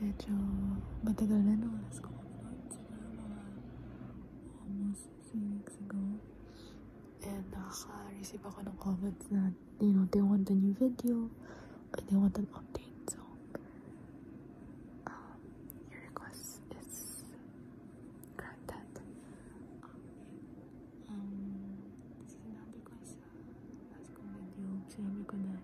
medyo matagal na no. Last ko upload. Siguro mga almost 3 weeks ago. And nakaka-receive ako ng comments na, you know, they want a new video or they want an update. So, your request is granted. Sinabi ko sa last kong video, sinabi ko na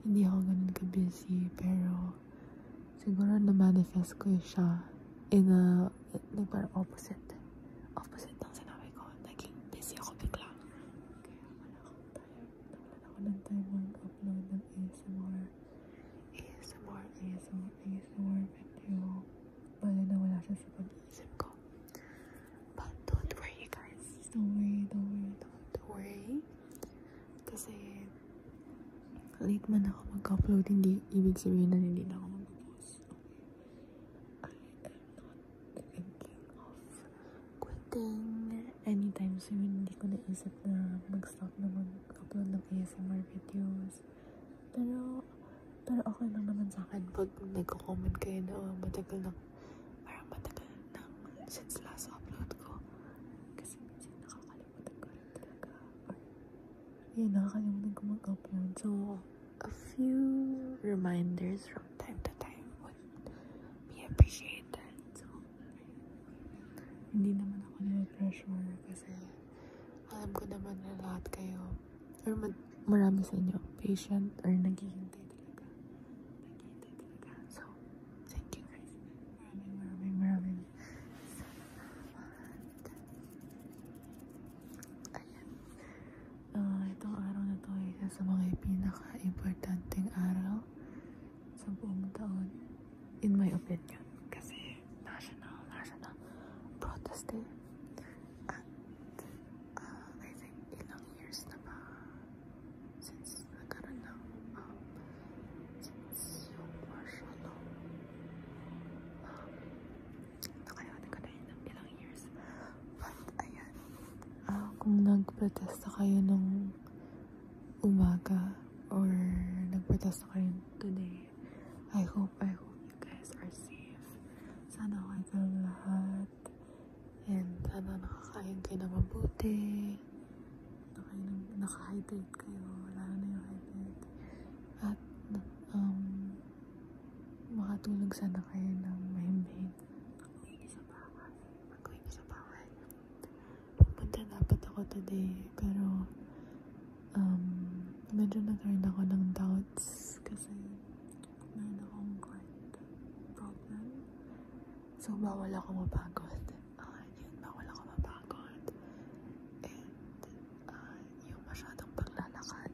hindi ako ganun ka-busy, pero siguro na-manifest ko siya in a, like, parang opposite ng sinabi ko. Naging busy ako bigla. Kaya wala akong time. Nawalan ako ng time mag-upload ng ASMR video. Bale na wala siya sa pag-iisip ko. But don't worry guys. Don't worry. Kasi late man ako mag-upload, hindi ibig sabihin na hindi na ako mag-post. I am not thinking of quitting anytime soon. Hindi ko naisip na mag-stop na mag-upload ng ASMR videos. Pero okay lang naman sa akin pag nagko-comment kayo na matagal na since last upload ko. Kasi minsan nakakalimutan ko rin talaga. Or nakakalimutan ko mag-upload. So, a few reminders from time to time would be appreciated. So, hindi naman ako na-pressure kasi alam ko naman na lahat kayo or marami sa inyo patient or naghihintay talaga. So, thank you guys. Maraming itong araw na to ay isa sa mga pinaka-importanteng araw sa buong taon, in my opinion, kasi national protest day. And I think ilang years na ba since nagkaroon ng since yung martial law, nakalimutan ko na yun ng ilang years. But ayan, kung nagprotesta kayo nung umaga or nagprotesta kayo today, I hope you guys are safe. Sana okay kayong lahat and sana nakakain kayo na mabuti, naka-hydrate kayo, lalo na yung hydrate, at makatulog sana kayo ng mahimbing. Mag-uwi sa bahay. Pupunta dapat ako today, pero medyo nagkaroon ako ng doubts kasi meron akong heart problem. So, bawal ako mapagod. Bawal ako mapagod. And yung masyadong paglalakad.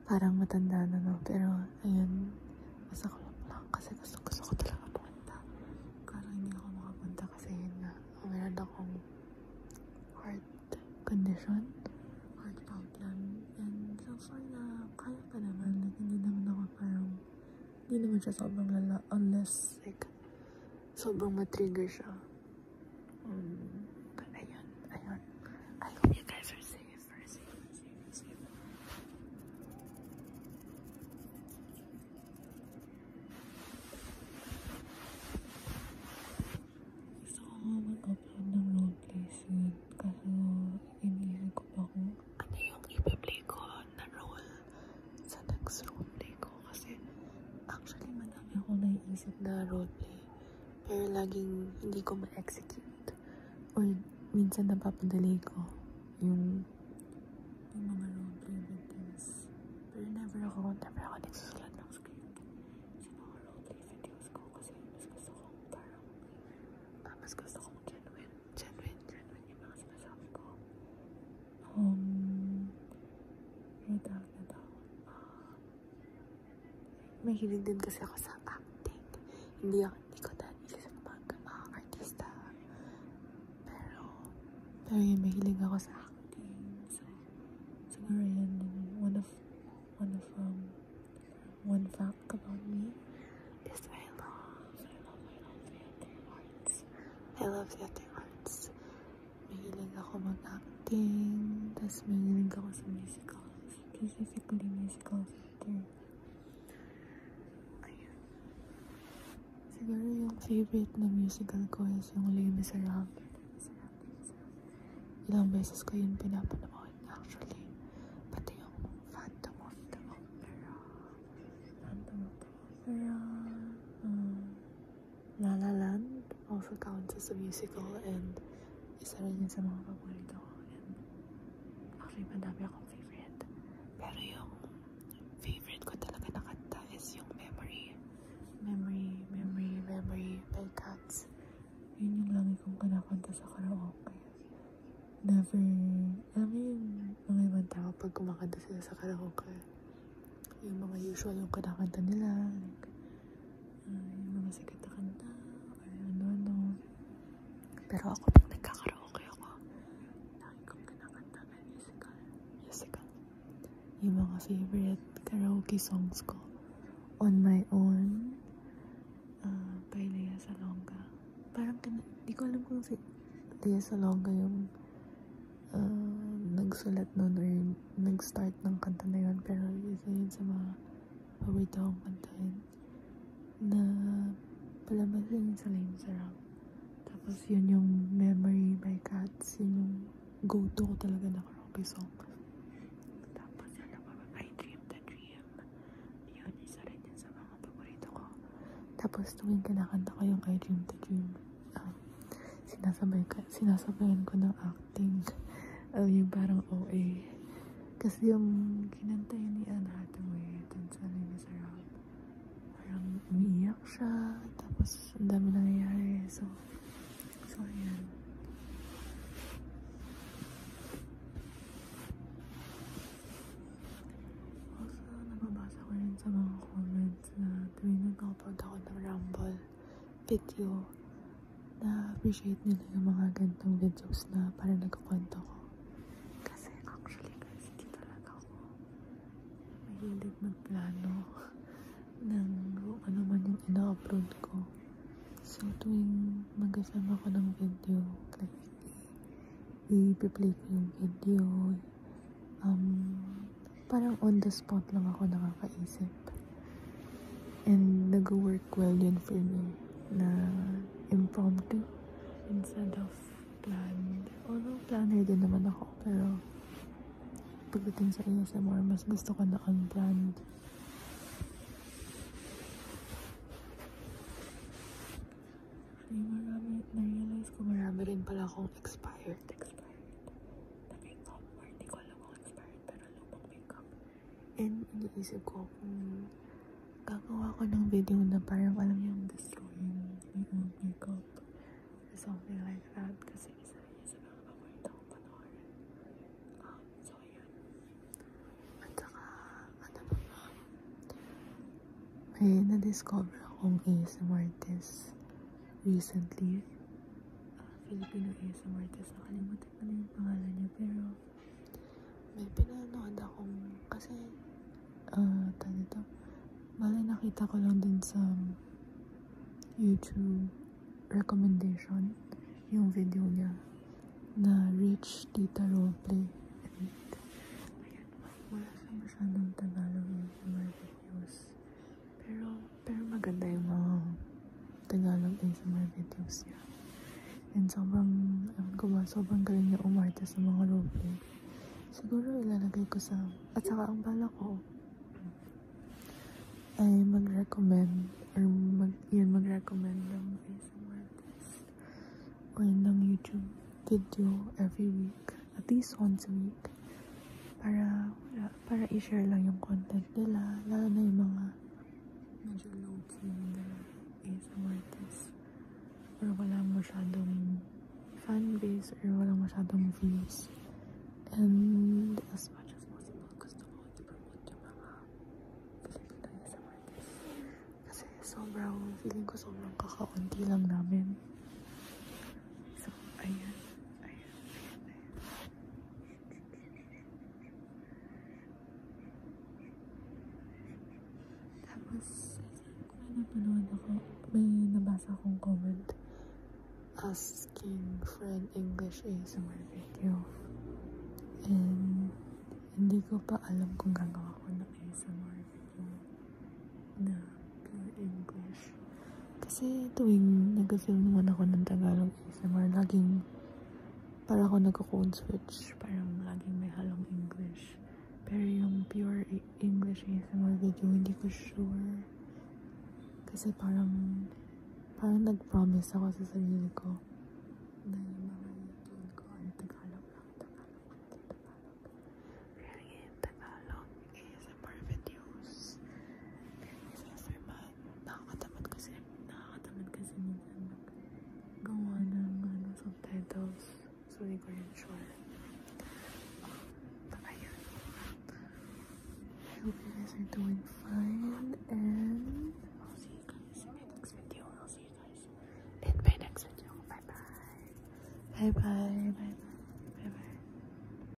Parang matanda na, no? Pero, ayun, masaklap lang kasi gusto ko talaga pumunta. Kala hindi ako makapunta kasi yun nga, meron akong heart condition, heart problem, and so far na kaya pa naman, like, hindi naman siya sobrang lala unless like sobrang matrigger siya. But ayun, I hope you guys are safe. Gusto ko nga mag-upload ng roleplay soon kasi iniisip ko pa kung ano yung ipa-play ko na role sa next roleplay ko kasi actually madami akong naiisip na roleplay pero laging hindi ko ma-execute or minsan napapadali ko yung mga roleplay videos pero never ako nagsusulat ng script sa mga roleplay videos ko kasi mas gusto kong genuine yung mga sinasabi ko. Mahilig din kasi ako sa acting. Hindi ko naisip sa mga artista. Pero yun, mahilig ako sa acting. So, siguro yan, one fact about me is I love theater arts. Mahilig ako mag-acting. Tapos mahilig ako sa musicals. Specifically musical theater. Ayun. Siguro yung favorite na musical ko is yung Les Miserables. Ilang beses ko yun pinapanood actually. Pati yung Phantom of the Opera. La La Land also counts as a musical and isa rin yun sa mga paborito ko. And actually, madami akong favorite. Pero yung favorite ko talaga na kanta is yung Memory by Cats. Yun yung lagi kong kinakanta sa karaoke. Never, alam mo yung mga ibang tao pag kumakanta sila sa karaoke, yung mga usual yung kinakanta nila, like, yung mga sikat na kanta, or ano. Pero ako pag nagkakaraoke ako, lagi kong kinakanta na musical. Yung mga favorite karaoke songs ko, On My Own, by Lea Salonga. Parang, di ko alam kung si Lea Salonga yung nagsulat nun or nag-start ng kanta na yun, pero isa yun sa mga paborito kong kantahin na palabas yun sa Les Miserables. Tapos yun yung Memory by Cats, yun yung go-to ko talaga na karaoke song. Tapos yun ako, I Dream the Dream, yun isa rin yun sa mga paborito ko. Tapos tuwing kinakanta ko yung I Dream the Dream, sinasabayan ko ng acting. Yung parang OA. Kasi yung kinanta yun ni Anne Hathaway dun sa Les Miserables, parang umiiyak siya, tapos ang dami nangyayari. So ayan. Also, nababasa ko rin sa mga comments na tuwing nag-upload ako ng Rumble video, na appreciate nila yung mga gantong videos na parang nagkukwento ko. Kasi actually guys, hindi talaga ako mahilig magplano ng ano man yung ina-upload ko. So tuwing mag-asama ako ng video, like i-play ko yung video, parang on the spot lang ako nakakaisip. And nag-work well yun for me na impromptu instead of planned. Although planner din naman ako, pero pagdating sa ASMR, mas gusto ko na unplanned. Na-realize ko marami rin pala akong expired na makeup, or hindi ko alam kung expired pero lumang makeup. And iniisip ko kung gagawa ko ng video na parang alam yung destroying yung makeup or something like that, kasi isa rin sa mga paborito kong panoorin. So yun. At saka ano ba, may na-discover akong ASMR artist recently. Filipino ASMR artist, nakalimutan ko na yung pangalan niya, pero may pinanood akong, kasi dito, bale nakita ko lang din sa YouTube recommendation yung video niya na Rich Tita Roleplay. And ayan, wala siya masyadong Tagalog ASMR videos, pero maganda yung mga Tagalog ASMR videos niya. And sobrang galing niya umarte sa mga roleplay. Siguro ilalagay ko sa, at saka ang bala ko ay mag-recommend or mag-recommend ng ASMR artist or ng YouTube video every week, at least once a week, para i-share lang yung content nila, lalo na yung mga medyo low-key na ASMR artist or wala masyadong fan base or wala masyadong views. And as much as possible, gusto ko i-promote yung mga Filipino ASMR artists, kasi feeling ko sobrang kakaunti lang namin. So ayan. Tapos may nabasa akong comment asking for an English ASMR video, and hindi ko pa alam kung gagawa ko ng ASMR video na pure English, kasi Kasi tuwing nag-film naman ako ng Tagalog ASMR, laging para ako nagko-code switch. Parang laging may halong English. Pero yung pure English ASMR video, hindi ko sure. Kasi parang nag-promise ako sa sarili ko na yung mga YouTube ko ay Tagalog lang, Tagalog. Really, Tagalog ASMR videos. Pero if ever man, nakakatamad kasi minsan gawa ng subtitles. So, hindi ko rin sure. But ayun. I hope you guys are doing fine, and I'll see you guys in my next video. Bye bye. Bye bye.